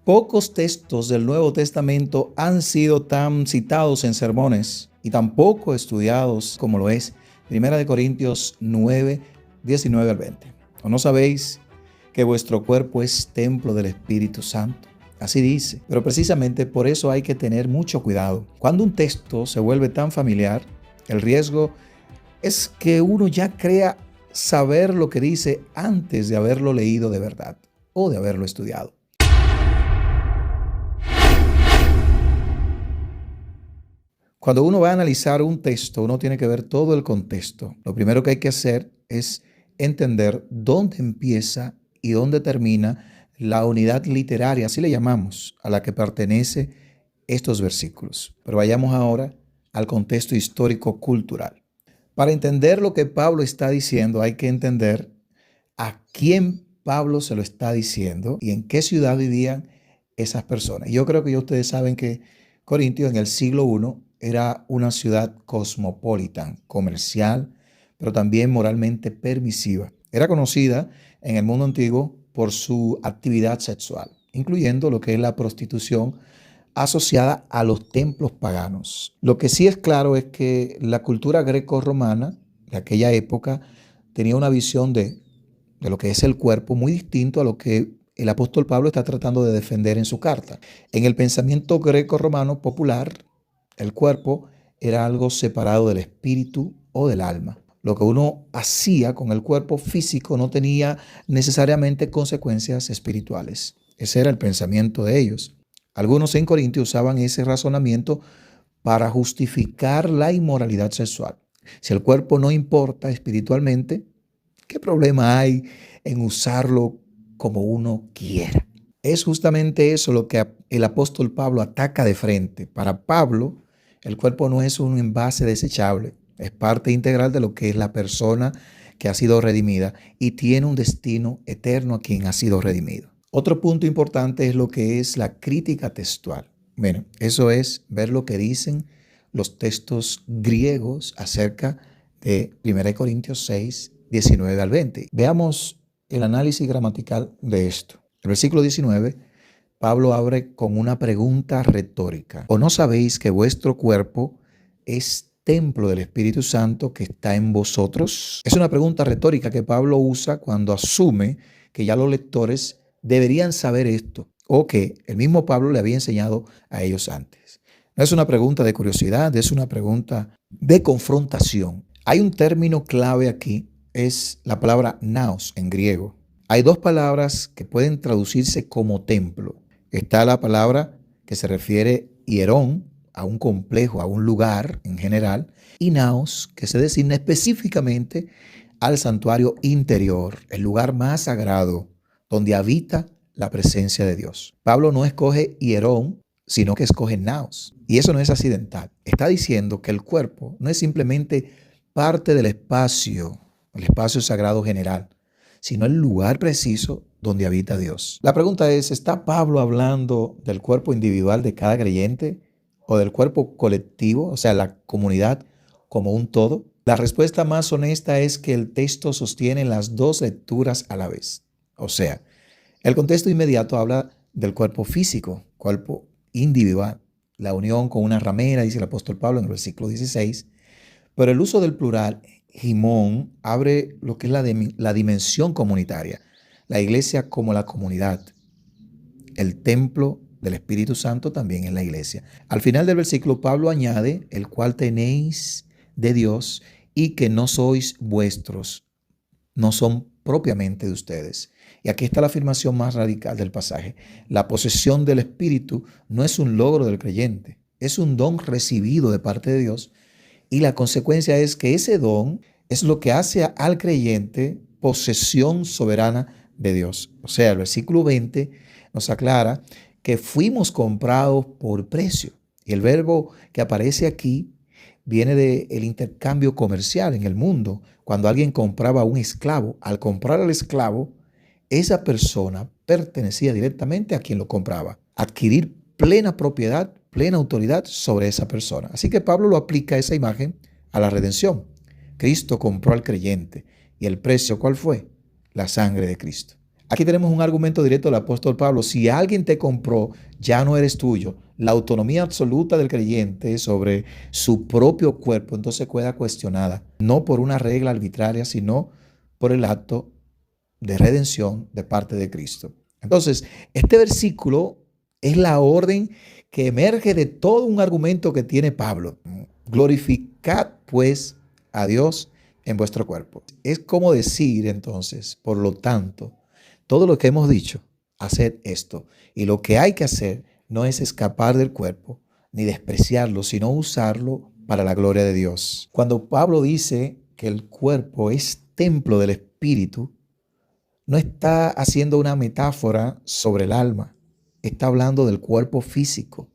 Pocos textos del Nuevo Testamento han sido tan citados en sermones y tan poco estudiados como lo es 1 Corintios 9, 19 al 20. ¿O no sabéis que vuestro cuerpo es templo del Espíritu Santo? Así dice, pero precisamente por eso hay que tener mucho cuidado. Cuando un texto se vuelve tan familiar, el riesgo es que uno ya crea saber lo que dice antes de haberlo leído de verdad o de haberlo estudiado. Cuando uno va a analizar un texto, uno tiene que ver todo el contexto. Lo primero que hay que hacer es entender dónde empieza y dónde termina la unidad literaria, así le llamamos, a la que pertenece estos versículos. Pero vayamos ahora al contexto histórico-cultural. Para entender lo que Pablo está diciendo, hay que entender a quién Pablo se lo está diciendo y en qué ciudad vivían esas personas. Yo creo que ya ustedes saben que Corintio en el siglo I era una ciudad cosmopolita, comercial, pero también moralmente permisiva. Era conocida en el mundo antiguo por su actividad sexual, incluyendo lo que es la prostitución asociada a los templos paganos. Lo que sí es claro es que la cultura greco-romana de aquella época tenía una visión de lo que es el cuerpo muy distinto a lo que el apóstol Pablo está tratando de defender en su carta. En el pensamiento greco-romano popular, el cuerpo era algo separado del espíritu o del alma. Lo que uno hacía con el cuerpo físico no tenía necesariamente consecuencias espirituales. Ese era el pensamiento de ellos. Algunos en Corintio usaban ese razonamiento para justificar la inmoralidad sexual. Si el cuerpo no importa espiritualmente, ¿qué problema hay en usarlo como uno quiera? Es justamente eso lo que el apóstol Pablo ataca de frente. Para Pablo, el cuerpo no es un envase desechable, es parte integral de lo que es la persona que ha sido redimida y tiene un destino eterno a quien ha sido redimido. Otro punto importante es lo que es la crítica textual. Bueno, eso es ver lo que dicen los textos griegos acerca de 1 Corintios 6, 19 al 20. Veamos el análisis gramatical de esto. El versículo 19, Pablo abre con una pregunta retórica. ¿O no sabéis que vuestro cuerpo es templo del Espíritu Santo que está en vosotros? Es una pregunta retórica que Pablo usa cuando asume que ya los lectores deberían saber esto o que el mismo Pablo le había enseñado a ellos antes. No es una pregunta de curiosidad, es una pregunta de confrontación. Hay un término clave aquí, es la palabra naos en griego. Hay dos palabras que pueden traducirse como templo. Está la palabra que se refiere hierón, a un complejo, a un lugar en general, y naos, que se designa específicamente al santuario interior, el lugar más sagrado, donde habita la presencia de Dios. Pablo no escoge hierón, sino que escoge naos. Y eso no es accidental. Está diciendo que el cuerpo no es simplemente parte del espacio, el espacio sagrado general, sino el lugar preciso donde habita Dios. La pregunta es, ¿está Pablo hablando del cuerpo individual de cada creyente o del cuerpo colectivo, o sea, la comunidad como un todo? La respuesta más honesta es que el texto sostiene las dos lecturas a la vez. O sea, el contexto inmediato habla del cuerpo físico, cuerpo individual, la unión con una ramera, dice el apóstol Pablo en el versículo 16, pero el uso del plural, Himón, abre lo que es la dimensión comunitaria, la iglesia como la comunidad. El templo del Espíritu Santo también es la iglesia. Al final del versículo, Pablo añade, el cual tenéis de Dios y que no sois vuestros, no son propiamente de ustedes. Y aquí está la afirmación más radical del pasaje. La posesión del Espíritu no es un logro del creyente, es un don recibido de parte de Dios. Y la consecuencia es que ese don es lo que hace al creyente posesión soberana de Dios. O sea, el versículo 20 nos aclara que fuimos comprados por precio. Y el verbo que aparece aquí viene del intercambio comercial en el mundo. Cuando alguien compraba a un esclavo, al comprar al esclavo, esa persona pertenecía directamente a quien lo compraba. Adquirir plena propiedad, plena autoridad sobre esa persona. Así que Pablo lo aplica esa imagen a la redención. Cristo compró al creyente y el precio, ¿cuál fue? La sangre de Cristo. Aquí tenemos un argumento directo del apóstol Pablo. Si alguien te compró, ya no eres tuyo. La autonomía absoluta del creyente sobre su propio cuerpo entonces queda cuestionada, no por una regla arbitraria, sino por el acto de redención de parte de Cristo. Entonces, este versículo es la orden que emerge de todo un argumento que tiene Pablo. Glorificad pues a Dios en vuestro cuerpo. Es como decir entonces, por lo tanto, todo lo que hemos dicho, haced esto. Y lo que hay que hacer no es escapar del cuerpo ni despreciarlo, sino usarlo para la gloria de Dios. Cuando Pablo dice que el cuerpo es templo del Espíritu, no está haciendo una metáfora sobre el alma, está hablando del cuerpo físico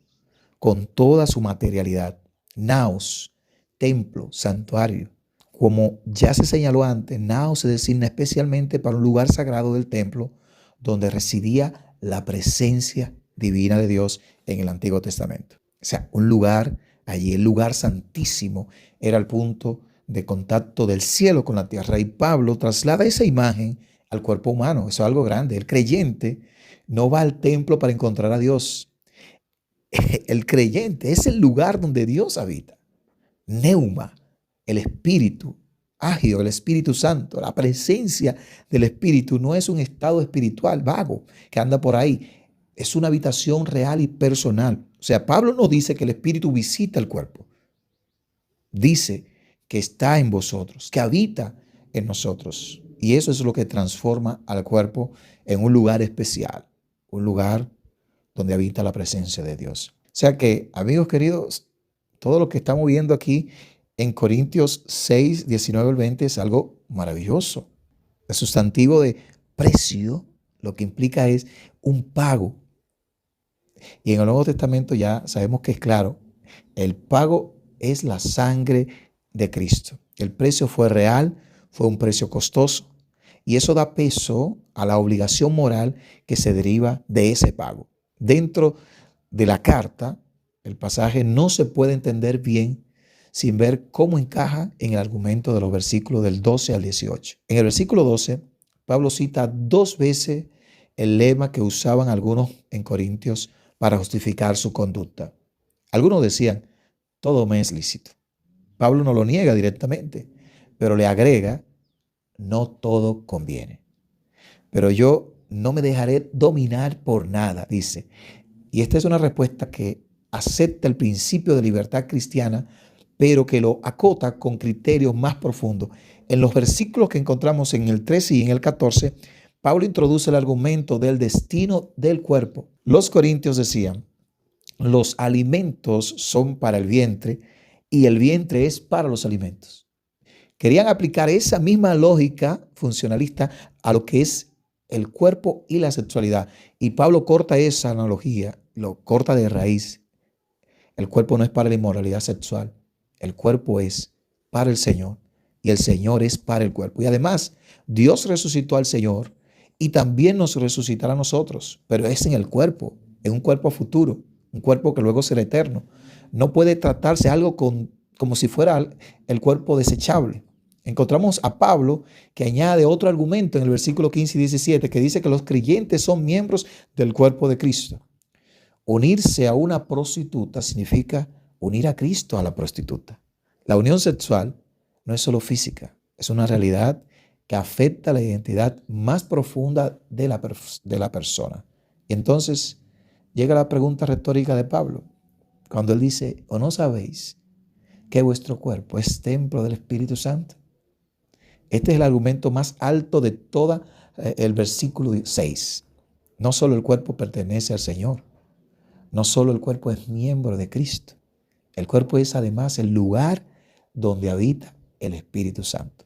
con toda su materialidad. Naos, templo, santuario. Como ya se señaló antes, naos se designa especialmente para un lugar sagrado del templo donde residía la presencia divina de Dios en el Antiguo Testamento. O sea, un lugar, allí el lugar santísimo era el punto de contacto del cielo con la tierra. Y Pablo traslada esa imagen al cuerpo humano. Eso es algo grande. El creyente no va al templo para encontrar a Dios. El creyente es el lugar donde Dios habita. Neuma, el Espíritu, Agio, el Espíritu Santo. La presencia del Espíritu no es un estado espiritual vago que anda por ahí. Es una habitación real y personal. O sea, Pablo no dice que el Espíritu visita el cuerpo. Dice que está en vosotros, que habita en nosotros. Y eso es lo que transforma al cuerpo en un lugar especial, un lugar donde habita la presencia de Dios. O sea que, amigos queridos, todo lo que estamos viendo aquí en Corintios 6, 19 al 20 es algo maravilloso. El sustantivo de precio lo que implica es un pago. Y en el Nuevo Testamento ya sabemos que es claro, el pago es la sangre de Cristo. El precio fue real, fue un precio costoso. Y eso da peso a la obligación moral que se deriva de ese pago. Dentro de la carta, el pasaje no se puede entender bien sin ver cómo encaja en el argumento de los versículos del 12 al 18. En el versículo 12, Pablo cita 2 veces el lema que usaban algunos en Corintios para justificar su conducta. Algunos decían, todo me es lícito. Pablo no lo niega directamente, pero le agrega, no todo conviene. Pero yo no me dejaré dominar por nada, dice. Y esta es una respuesta que acepta el principio de libertad cristiana, pero que lo acota con criterios más profundos. En los versículos que encontramos en el 13 y en el 14, Pablo introduce el argumento del destino del cuerpo. Los corintios decían, los alimentos son para el vientre y el vientre es para los alimentos. Querían aplicar esa misma lógica funcionalista a lo que es el cuerpo y la sexualidad. Y Pablo corta esa analogía, lo corta de raíz. El cuerpo no es para la inmoralidad sexual. El cuerpo es para el Señor y el Señor es para el cuerpo. Y además, Dios resucitó al Señor y también nos resucitará a nosotros, pero es en el cuerpo, en un cuerpo futuro, un cuerpo que luego será eterno. No puede tratarse algo como si fuera el cuerpo desechable. Encontramos a Pablo que añade otro argumento en el versículo 15 y 17 que dice que los creyentes son miembros del cuerpo de Cristo. Unirse a una prostituta significa unir a Cristo a la prostituta. La unión sexual no es solo física, es una realidad que afecta la identidad más profunda de la persona. Y entonces llega la pregunta retórica de Pablo, cuando él dice, ¿o no sabéis que vuestro cuerpo es templo del Espíritu Santo? Este es el argumento más alto de todo el versículo 6. No solo el cuerpo pertenece al Señor, no solo el cuerpo es miembro de Cristo, el cuerpo es además el lugar donde habita el Espíritu Santo.